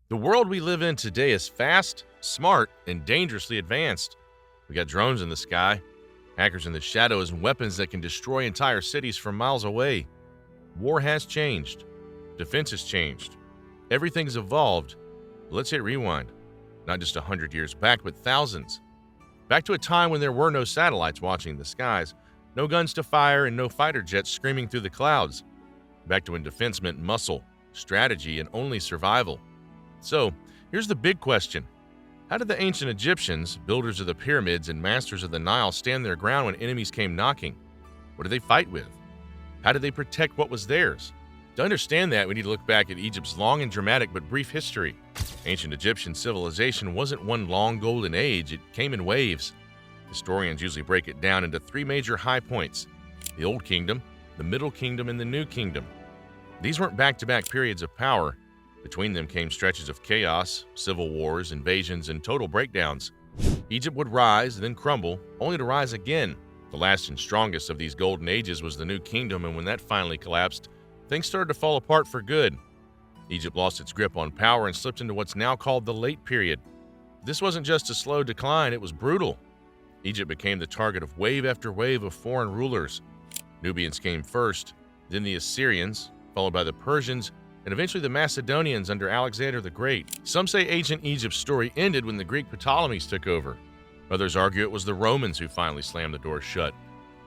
The world we live in today is fast, smart, and dangerously advanced. We got drones in the sky, hackers in the shadows, and weapons that can destroy entire cities from miles away. War has changed. Defense has changed. Everything's evolved. Let's hit rewind. Not just 100 years back, but thousands. Back to a time when there were no satellites watching the skies, no guns to fire, and no fighter jets screaming through the clouds. Back to when defense meant muscle, strategy, and only survival. So, here's the big question. How did the ancient Egyptians, builders of the pyramids and masters of the Nile, stand their ground when enemies came knocking? What did they fight with? How did they protect what was theirs? To understand that, we need to look back at Egypt's long and dramatic but brief history. Ancient Egyptian civilization wasn't one long golden age, it came in waves. Historians usually break it down into three major high points: the Old Kingdom, the Middle Kingdom, and the New Kingdom. These weren't back-to-back periods of power. Between them came stretches of chaos, civil wars, invasions, and total breakdowns. Egypt would rise, then crumble, only to rise again. The last and strongest of these golden ages was the New Kingdom, and when that finally collapsed, things started to fall apart for good. Egypt lost its grip on power and slipped into what's now called the Late Period. This wasn't just a slow decline, it was brutal. Egypt became the target of wave after wave of foreign rulers. Nubians came first, then the Assyrians, followed by the Persians, and eventually the Macedonians under Alexander the Great. Some say ancient Egypt's story ended when the Greek Ptolemies took over. Others argue it was the Romans who finally slammed the door shut.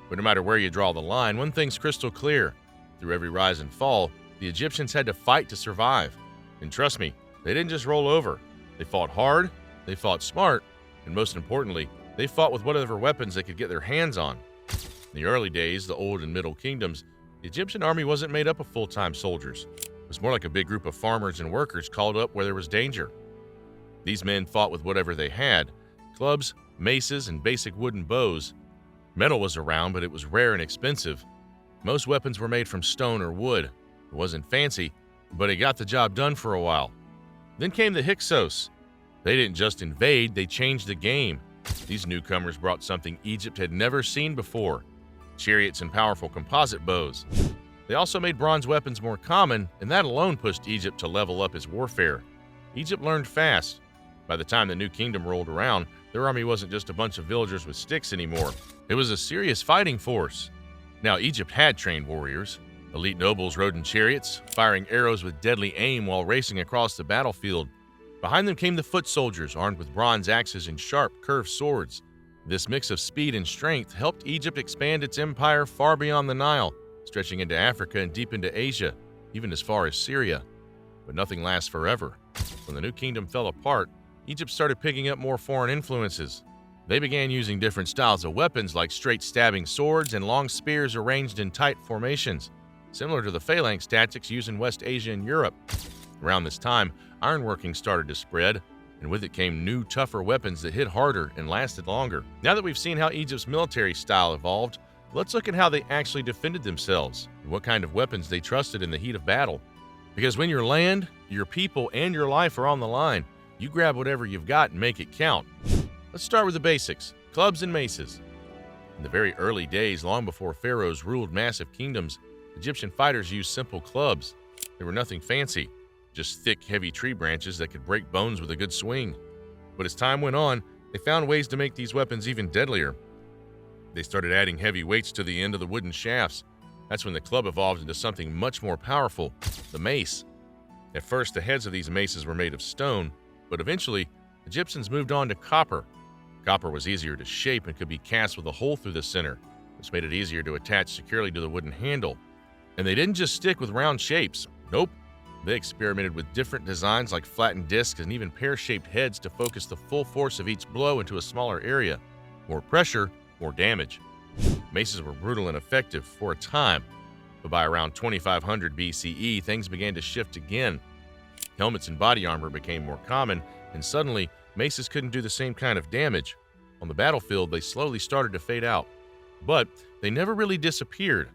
But no matter where you draw the line, one thing's crystal clear. Through every rise and fall, the Egyptians had to fight to survive. And trust me, they didn't just roll over. They fought hard, they fought smart, and most importantly, they fought with whatever weapons they could get their hands on. In the early days, the Old and Middle Kingdoms, the Egyptian army wasn't made up of full-time soldiers. It was more like a big group of farmers and workers called up where there was danger. These men fought with whatever they had: clubs, maces, and basic wooden bows. Metal was around, but it was rare and expensive. Most weapons were made from stone or wood. It wasn't fancy, but it got the job done for a while. Then came the Hyksos. They didn't just invade, they changed the game. These newcomers brought something Egypt had never seen before: chariots and powerful composite bows. They also made bronze weapons more common, and that alone pushed Egypt to level up its warfare. Egypt learned fast. By the time the New Kingdom rolled around, their army wasn't just a bunch of villagers with sticks anymore. It was a serious fighting force. Now, Egypt had trained warriors. Elite nobles rode in chariots, firing arrows with deadly aim while racing across the battlefield. Behind them came the foot soldiers, armed with bronze axes and sharp, curved swords. This mix of speed and strength helped Egypt expand its empire far beyond the Nile, stretching into Africa and deep into Asia, even as far as Syria. But nothing lasts forever. When the New Kingdom fell apart, Egypt started picking up more foreign influences. They began using different styles of weapons like straight stabbing swords and long spears arranged in tight formations, similar to the phalanx tactics used in West Asia and Europe. Around this time, ironworking started to spread, and with it came new, tougher weapons that hit harder and lasted longer. Now that we've seen how Egypt's military style evolved, let's look at how they actually defended themselves and what kind of weapons they trusted in the heat of battle. Because when your land, your people, and your life are on the line, you grab whatever you've got and make it count. Let's start with the basics: clubs and maces. In the very early days, long before pharaohs ruled massive kingdoms, Egyptian fighters used simple clubs. They were nothing fancy, just thick, heavy tree branches that could break bones with a good swing. But as time went on, they found ways to make these weapons even deadlier. They started adding heavy weights to the end of the wooden shafts. That's when the club evolved into something much more powerful: the mace. At first, the heads of these maces were made of stone, but eventually, Egyptians moved on to copper. Copper was easier to shape and could be cast with a hole through the center, which made it easier to attach securely to the wooden handle. And they didn't just stick with round shapes. Nope. They experimented with different designs like flattened discs and even pear-shaped heads to focus the full force of each blow into a smaller area. More pressure, more damage. Maces were brutal and effective for a time, but by around 2500 BCE, things began to shift again. Helmets and body armor became more common, and suddenly, maces couldn't do the same kind of damage. On the battlefield, they slowly started to fade out. But they never really disappeared.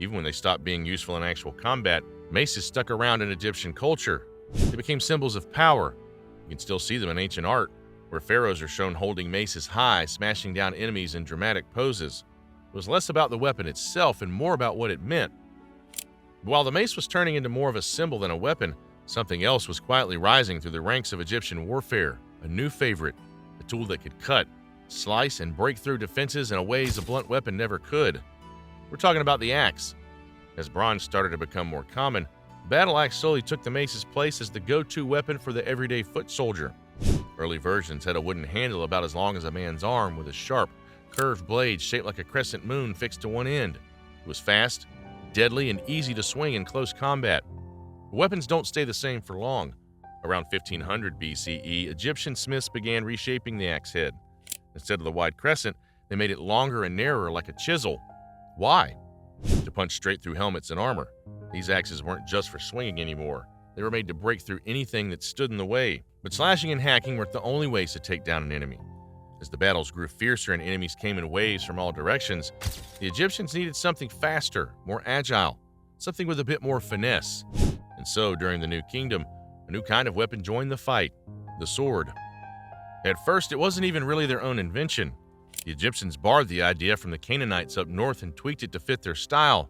Even when they stopped being useful in actual combat, maces stuck around in Egyptian culture. They became symbols of power. You can still see them in ancient art, where pharaohs are shown holding maces high, smashing down enemies in dramatic poses. It was less about the weapon itself and more about what it meant. While the mace was turning into more of a symbol than a weapon, Something else was quietly rising through the ranks of Egyptian warfare, a new favorite, a tool that could cut, slice, and break through defenses in ways a blunt weapon never could. We're talking about the axe. As bronze started to become more common, the battle axe slowly took the mace's place as the go-to weapon for the everyday foot soldier. Early versions had a wooden handle about as long as a man's arm with a sharp, curved blade shaped like a crescent moon fixed to one end. It was fast, deadly, and easy to swing in close combat. The weapons don't stay the same for long. Around 1500 BCE, Egyptian smiths began reshaping the axe head. Instead of the wide crescent, they made it longer and narrower like a chisel. Why? To punch straight through helmets and armor. These axes weren't just for swinging anymore. They were made to break through anything that stood in the way. But slashing and hacking weren't the only ways to take down an enemy. As the battles grew fiercer and enemies came in waves from all directions, the Egyptians needed something faster, more agile, something with a bit more finesse. And so, during the New Kingdom, a new kind of weapon joined the fight, the sword. At first, it wasn't even really their own invention. The Egyptians borrowed the idea from the Canaanites up north and tweaked it to fit their style.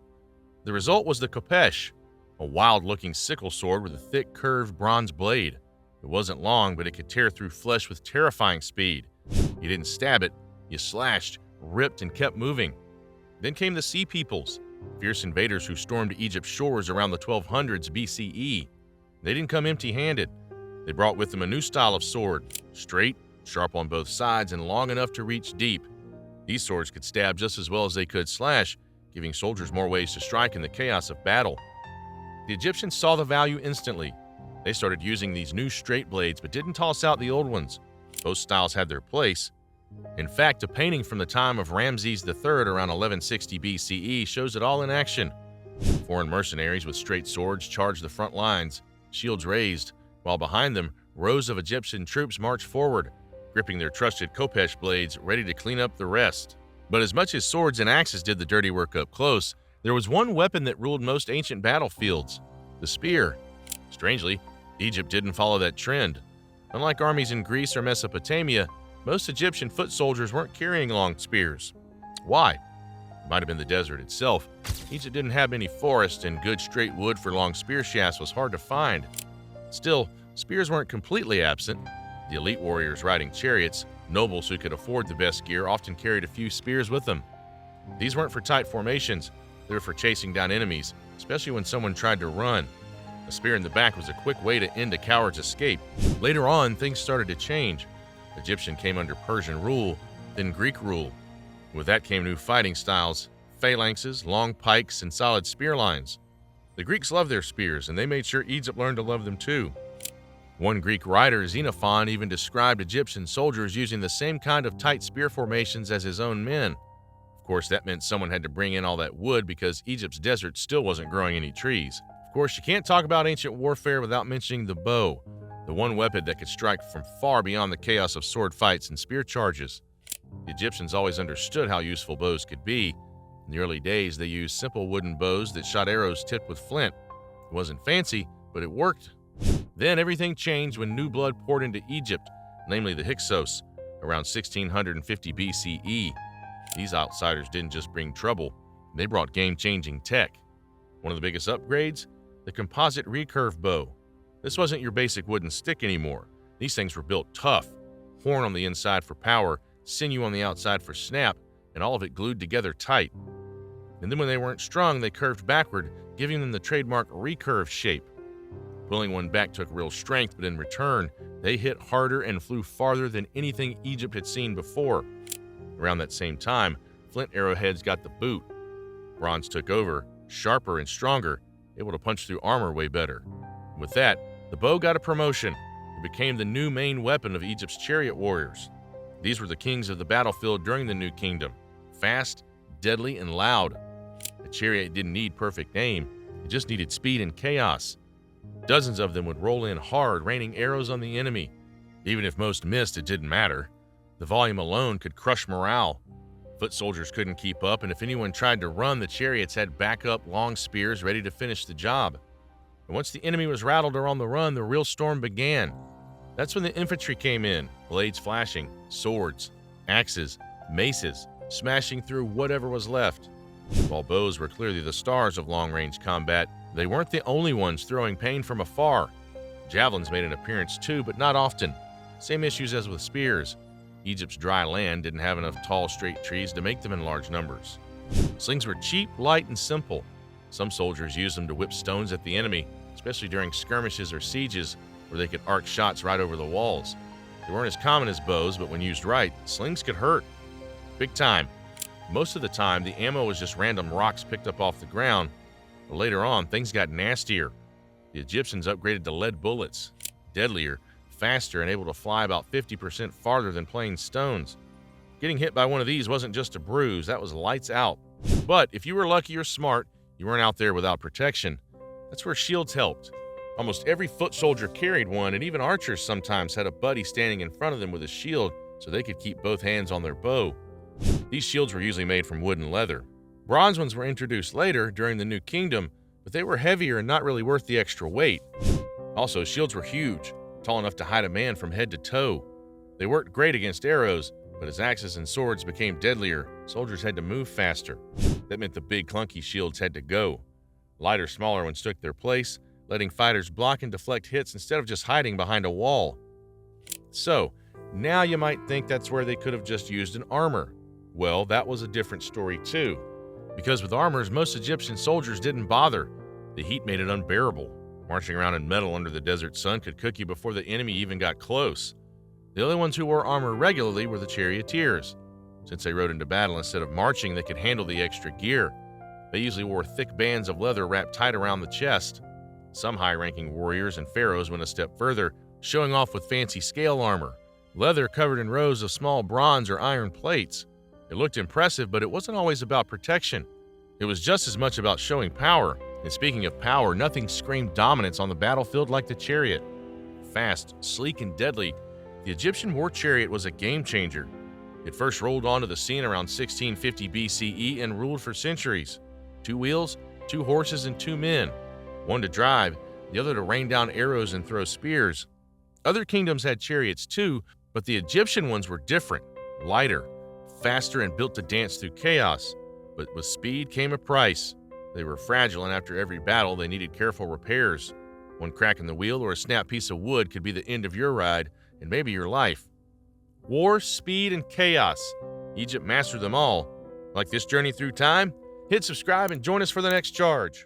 The result was the khopesh, a wild-looking sickle sword with a thick, curved bronze blade. It wasn't long, but it could tear through flesh with terrifying speed. You didn't stab it, you slashed, ripped, and kept moving. Then came the Sea Peoples, fierce invaders who stormed Egypt's shores around the 1200s BCE. They didn't come empty-handed. They brought with them a new style of sword, straight, sharp on both sides, and long enough to reach deep. These swords could stab just as well as they could slash, giving soldiers more ways to strike in the chaos of battle. The Egyptians saw the value instantly. They started using these new straight blades, but didn't toss out the old ones. Both styles had their place. In fact, a painting from the time of Ramses III around 1160 BCE shows it all in action. Foreign mercenaries with straight swords charged the front lines, shields raised, while behind them, rows of Egyptian troops marched forward, gripping their trusted khopesh blades, ready to clean up the rest. But as much as swords and axes did the dirty work up close, there was one weapon that ruled most ancient battlefields: the spear. Strangely, Egypt didn't follow that trend. Unlike armies in Greece or Mesopotamia, most Egyptian foot soldiers weren't carrying long spears. Why? It might have been the desert itself. Egypt didn't have any forest, and good straight wood for long spear shafts was hard to find. Still, spears weren't completely absent. The elite warriors riding chariots, nobles who could afford the best gear, often carried a few spears with them. These weren't for tight formations. They were for chasing down enemies, especially when someone tried to run. A spear in the back was a quick way to end a coward's escape. Later on, things started to change. Egyptian came under Persian rule, then Greek rule. With that came new fighting styles, phalanxes, long pikes, and solid spear lines. The Greeks loved their spears, and they made sure Egypt learned to love them too. One Greek writer, Xenophon, even described Egyptian soldiers using the same kind of tight spear formations as his own men. Of course, that meant someone had to bring in all that wood because Egypt's desert still wasn't growing any trees. Of course, you can't talk about ancient warfare without mentioning the bow, the one weapon that could strike from far beyond the chaos of sword fights and spear charges. The Egyptians always understood how useful bows could be. In the early days, they used simple wooden bows that shot arrows tipped with flint. It wasn't fancy, but it worked. Then everything changed when new blood poured into Egypt, namely the Hyksos, around 1650 BCE. These outsiders didn't just bring trouble, they brought game-changing tech. One of the biggest upgrades? The composite recurve bow. This wasn't your basic wooden stick anymore. These things were built tough, horn on the inside for power, sinew on the outside for snap, and all of it glued together tight. And then when they weren't strung, they curved backward, giving them the trademark recurve shape. Pulling one back took real strength, but in return, they hit harder and flew farther than anything Egypt had seen before. Around that same time, flint arrowheads got the boot. Bronze took over, sharper and stronger, able to punch through armor way better. With that, the bow got a promotion. It became the new main weapon of Egypt's chariot warriors. These were the kings of the battlefield during the New Kingdom. Fast, deadly, and loud. A chariot didn't need perfect aim. It just needed speed and chaos. Dozens of them would roll in hard, raining arrows on the enemy. Even if most missed, it didn't matter. The volume alone could crush morale. Foot soldiers couldn't keep up, and if anyone tried to run, the chariots had backup long spears ready to finish the job. And once the enemy was rattled or on the run, the real storm began. That's when the infantry came in, blades flashing, swords, axes, maces, smashing through whatever was left. While bows were clearly the stars of long-range combat, they weren't the only ones throwing pain from afar. Javelins made an appearance too, but not often. Same issues as with spears. Egypt's dry land didn't have enough tall, straight trees to make them in large numbers. Slings were cheap, light, and simple. Some soldiers used them to whip stones at the enemy, especially during skirmishes or sieges where they could arc shots right over the walls. They weren't as common as bows, but when used right, slings could hurt. Big time. Most of the time, the ammo was just random rocks picked up off the ground, but later on, things got nastier. The Egyptians upgraded to lead bullets, deadlier, faster, and able to fly about 50% farther than plain stones. Getting hit by one of these wasn't just a bruise, that was lights out. But if you were lucky or smart, you weren't out there without protection. That's where shields helped. Almost every foot soldier carried one, and even archers sometimes had a buddy standing in front of them with a shield so they could keep both hands on their bow. These shields were usually made from wood and leather. Bronze ones were introduced later during the New Kingdom, but they were heavier and not really worth the extra weight. Also, shields were huge, tall enough to hide a man from head to toe. They worked great against arrows, but as axes and swords became deadlier, soldiers had to move faster. That meant the big clunky shields had to go. Lighter, smaller ones took their place, letting fighters block and deflect hits instead of just hiding behind a wall. So, now you might think that's where they could have just used an armor. Well, that was a different story too. Because with armors, most Egyptian soldiers didn't bother. The heat made it unbearable. Marching around in metal under the desert sun could cook you before the enemy even got close. The only ones who wore armor regularly were the charioteers. Since they rode into battle instead of marching, they could handle the extra gear. They usually wore thick bands of leather wrapped tight around the chest. Some high-ranking warriors and pharaohs went a step further, showing off with fancy scale armor, leather covered in rows of small bronze or iron plates. It looked impressive, but it wasn't always about protection. It was just as much about showing power. And speaking of power, nothing screamed dominance on the battlefield like the chariot. Fast, sleek, and deadly, the Egyptian war chariot was a game changer. It first rolled onto the scene around 1650 BCE and ruled for centuries. 2 wheels, 2 horses, and 2 men. One to drive, the other to rain down arrows and throw spears. Other kingdoms had chariots too, but the Egyptian ones were different, lighter, faster, and built to dance through chaos. But with speed came a price. They were fragile, and after every battle, they needed careful repairs. One crack in the wheel or a snapped piece of wood could be the end of your ride, and maybe your life. War, speed, and chaos. Egypt mastered them all. Like this journey through time? Hit subscribe and join us for the next charge.